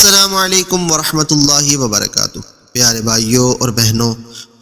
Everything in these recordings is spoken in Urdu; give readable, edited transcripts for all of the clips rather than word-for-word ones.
السلام علیکم ورحمۃ اللہ وبرکاتہ۔ پیارے بھائیوں اور بہنوں،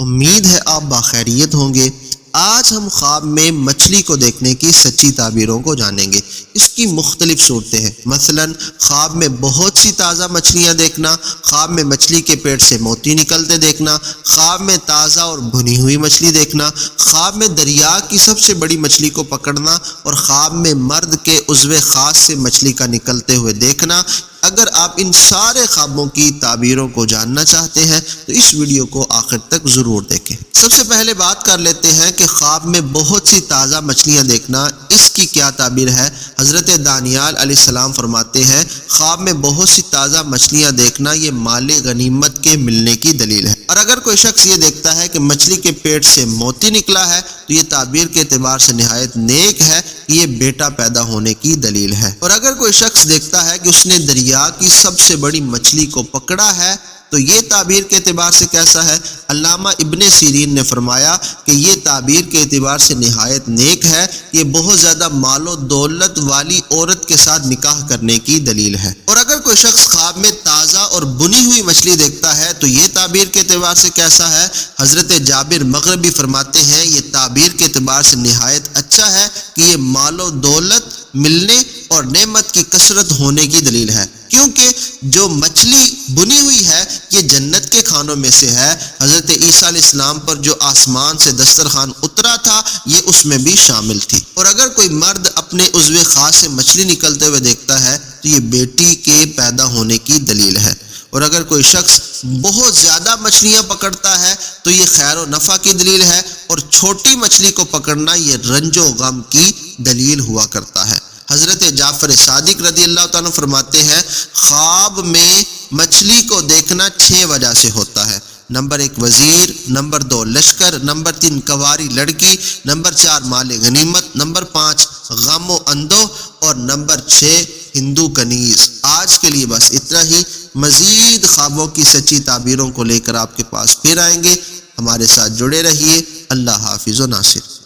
امید ہے آپ باخیریت ہوں گے۔ آج ہم خواب میں مچھلی کو دیکھنے کی سچی تعبیروں کو جانیں گے۔ اس کی مختلف صورتیں ہیں، مثلا خواب میں بہت سی تازہ مچھلیاں دیکھنا، خواب میں مچھلی کے پیٹ سے موتی نکلتے دیکھنا، خواب میں تازہ اور بھنی ہوئی مچھلی دیکھنا، خواب میں دریا کی سب سے بڑی مچھلی کو پکڑنا، اور خواب میں مرد کے عضو خاص سے مچھلی کا نکلتے ہوئے دیکھنا۔ اگر آپ ان سارے خوابوں کی تعبیروں کو جاننا چاہتے ہیں تو اس ویڈیو کو آخر تک ضرور دیکھیں۔ سب سے پہلے بات کر لیتے ہیں کہ خواب میں بہت سی تازہ مچھلیاں دیکھنا، اس کی کیا تعبیر ہے۔ حضرت دانیال علیہ السلام فرماتے ہیں، خواب میں بہت سی تازہ مچھلیاں دیکھنا یہ مال غنیمت کے ملنے کی دلیل ہے۔ اور اگر کوئی شخص یہ دیکھتا ہے کہ مچھلی کے پیٹ سے موتی نکلا ہے تو یہ تعبیر کے اعتبار سے نہایت نیک ہے، یہ بیٹا پیدا ہونے کی دلیل ہے۔ اور اگر کوئی شخص دیکھتا ہے کہ اس نے دریا کی سب سے بڑی مچھلی کو پکڑا ہے تو یہ تعبیر کے اعتبار سے کیسا ہے؟ علامہ ابن سیرین نے فرمایا کہ یہ تعبیر کے اعتبار سے نہایت نیک ہے، یہ بہت زیادہ مال و دولت والی عورت کے ساتھ نکاح کرنے کی دلیل ہے۔ اور اگر کوئی شخص خواب میں تازہ اور بنی ہوئی مچھلی دیکھتا ہے تو یہ تعبیر کے اعتبار سے کیسا ہے؟ حضرت جابر مغربی فرماتے ہیں، یہ تعبیر کے اعتبار سے نہایت اچھا ہے کہ یہ مال و دولت ملنے اور نعمت کی کثرت ہونے کی دلیل ہے، کیونکہ جو مچھلی بنی ہوئی ہے یہ جنت کے کھانوں میں سے ہے۔ حضرت عیسیٰ علیہ السلام پر جو آسمان سے دسترخوان اترا تھا یہ اس میں بھی شامل تھی۔ اور اگر کوئی مرد اپنے عضو خاص سے مچھلی نکلتے ہوئے دیکھتا ہے تو یہ بیٹی کے پیدا ہونے کی دلیل ہے۔ اور اگر کوئی شخص بہت زیادہ مچھلیاں پکڑتا ہے تو یہ خیر و نفع کی دلیل ہے، اور چھوٹی مچھلی کو پکڑنا یہ رنج و غم کی دلیل ہوا کرتا ہے۔ حضرت جعفر صادق رضی اللہ تعالیٰ فرماتے ہیں، خواب میں مچھلی کو دیکھنا 6 وجہ سے ہوتا ہے۔ نمبر 1 وزیر، نمبر 2 لشکر، نمبر 3 کنواری لڑکی، نمبر 4 مال غنیمت، نمبر 5 غم و اندو، اور نمبر 6 ہندو کنیز۔ آج کے لیے بس اتنا ہی۔ مزید خوابوں کی سچی تعبیروں کو لے کر آپ کے پاس پھر آئیں گے۔ ہمارے ساتھ جڑے رہیے۔ اللہ حافظ و ناصر۔